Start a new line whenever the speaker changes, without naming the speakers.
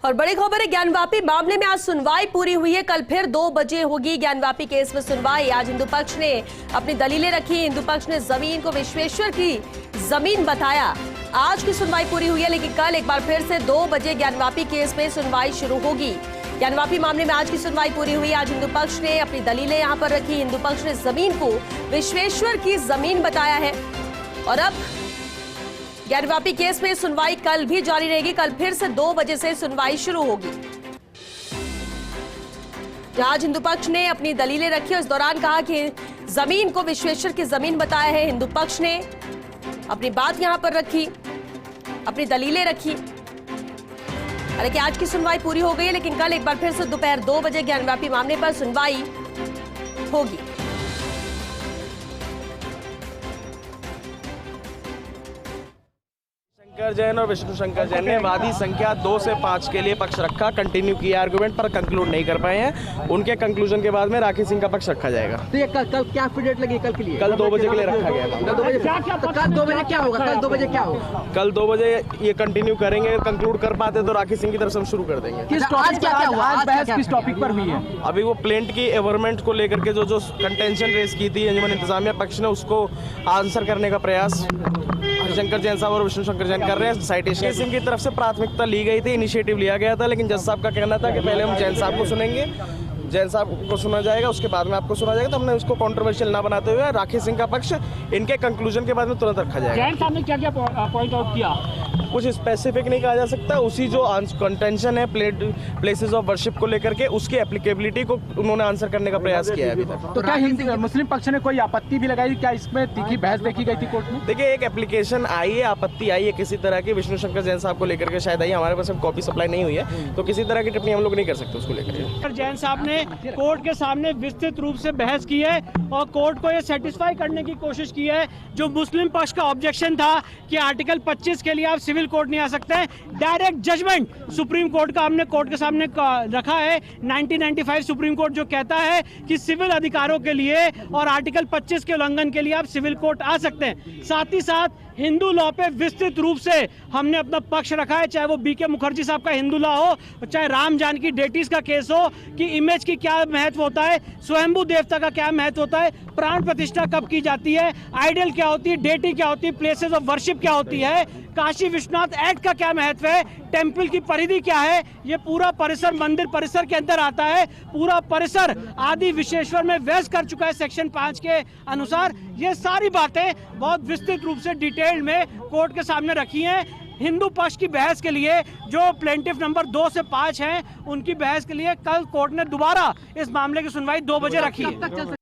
और बड़ी खबर है, ज्ञानवापी मामले में आज सुनवाई पूरी हुई है। कल फिर 2 बजे होगी ज्ञानवापी केस में सुनवाई। आज हिंदू पक्ष ने अपनी दलीलें रखी। हिंदू पक्ष ने जमीन को विश्वेश्वर की जमीन बताया। आज की सुनवाई पूरी हुई है, लेकिन कल एक बार फिर से 2 बजे ज्ञानवापी केस में सुनवाई शुरू होगी। ज्ञानवापी मामले में आज की सुनवाई पूरी हुई। आज हिंदू पक्ष ने अपनी दलीलें यहां पर रखी। हिंदू पक्ष ने जमीन को विश्वेश्वर की जमीन बताया है और अब ज्ञानवापी केस में सुनवाई कल भी जारी रहेगी। कल फिर से 2 बजे से सुनवाई शुरू होगी। आज हिंदू पक्ष ने अपनी दलीलें रखी और इस दौरान कहा कि जमीन को विश्वेश्वर की जमीन बताया है। हिंदू पक्ष ने अपनी बात यहां पर रखी, अपनी दलीलें रखी। हालांकि आज की सुनवाई पूरी हो गई है, लेकिन कल एक बार फिर से दोपहर 2 बजे ज्ञानवापी मामले पर सुनवाई होगी।
शंकर जैन और विष्णु शंकर जैन ने वादी संख्या 2 से 5 के लिए पक्ष रखा, कंटिन्यू किया आर्गुमेंट, पर कंक्लूड नहीं कर पाए हैं। उनके कंक्लूजन के बाद में राखी सिंह का पक्ष रखा जाएगा।
तो ये कल क्या डेट लगी कल के लिए?
कल 2 बजे के लिए रखा गया।
कल 2 बजे तो कल 2 बजे क्या होगा? कल 2 बजे क्या होगा?
कल 2 बजे ये कंटिन्यू करेंगे। कंक्लूड कर पाते तो राखी सिंह की तरफ से हम शुरू कर देंगे।
आज क्या हुआ? आज बहस किस टॉपिक पर हुई है?
अभी वो प्लेंट की एवरमेंट को लेकर के जो कंटेंशन रेस की थी अंजुमन इंतजामिया पक्ष ने, उसको आंसर करने का प्रयास शंकर जैन साहब और विष्णु शंकर जैन कर रहे हैं। साइटेशन सिंह की तरफ से प्राथमिकता ली गई थी, इनिशिएटिव लिया गया था, लेकिन जज साहब का कहना था कि पहले हम जैन साहब को सुनेंगे, जैन साहब को सुना जाएगा, उसके बाद में आपको सुना जाएगा। तो हमने उसको कंट्रोवर्शियल ना बनाते हुए राखी सिंह का पक्ष इनके कंक्लूजन के बाद में तुरंत रखा जाएगा।
जैन साहब ने क्या क्या पॉइंट आउट किया?
कुछ स्पेसिफिक नहीं कहा जा सकता। उसी जो कंटेंशन है प्लेसेस ऑफ वर्शिप को लेकर के, उसकी एप्लीकेबिलिटी को उन्होंने आंसर करने का प्रयास किया है अभी तक।
तो क्या हिंदू मुस्लिम पक्ष ने कोई आपत्ति भी लगाई? क्या इसमें तीखी बहस देखी गई थी कोर्ट में?
देखिए, एक एप्लीकेशन आई है, आपत्ति आई है किसी तरह की, विष्णु शंकर जैन साहब को लेकर के शायद आई। हमारे पास कॉपी सप्लाई नहीं हुई है, तो किसी तरह की टिप्पणी हम लोग नहीं कर सकते उसको लेकर।
जैन साहब ने कोर्ट के सामने विस्तृत रूप से बहस की है और कोर्ट को ये सेटिस्फाई करने की कोशिश की है। जो मुस्लिम पक्ष का ऑब्जेक्शन था कि आर्टिकल 25 के लिए आप सिविल कोर्ट नहीं आ सकते, डायरेक्ट जजमेंट सुप्रीम कोर्ट का हमने कोर्ट के सामने रखा है। 1995 सुप्रीम कोर्ट जो कहता है कि सिविल अधिकारों के लिए और आर्टिकल 25 के उल्लंघन के लिए आप सिविल कोर्ट आ सकते हैं। साथ ही साथ हिंदू लॉ पे विस्तृत रूप से हमने अपना पक्ष रखा है, चाहे वो बीके मुखर्जी साहब का हिंदू लॉ हो, चाहे राम जानकी डेटीज का केस हो, कि इमेज की क्या महत्व होता है, स्वयंभू देवता का क्या महत्व होता है, प्राण प्रतिष्ठा कब की जाती है, आइडल क्या होती है, डेटी क्या होती है, प्लेसेस ऑफ वर्शिप क्या होती है, काशी विश्वनाथ एक्ट का क्या महत्व है, टेम्पल की परिधि क्या है, ये पूरा परिसर मंदिर परिसर के अंदर आता है। पूरा परिसर आदि विशेश्वर में वैस कर चुका है सेक्शन 5 के अनुसार। ये सारी बातें बहुत विस्तृत रूप से डिटेल में कोर्ट के सामने रखी हैं। हिंदू पक्ष की बहस के लिए जो प्लेंटिफ नंबर 2 से 5 हैं, उनकी बहस के लिए कल कोर्ट ने दोबारा इस मामले की सुनवाई 2 बजे रखी है।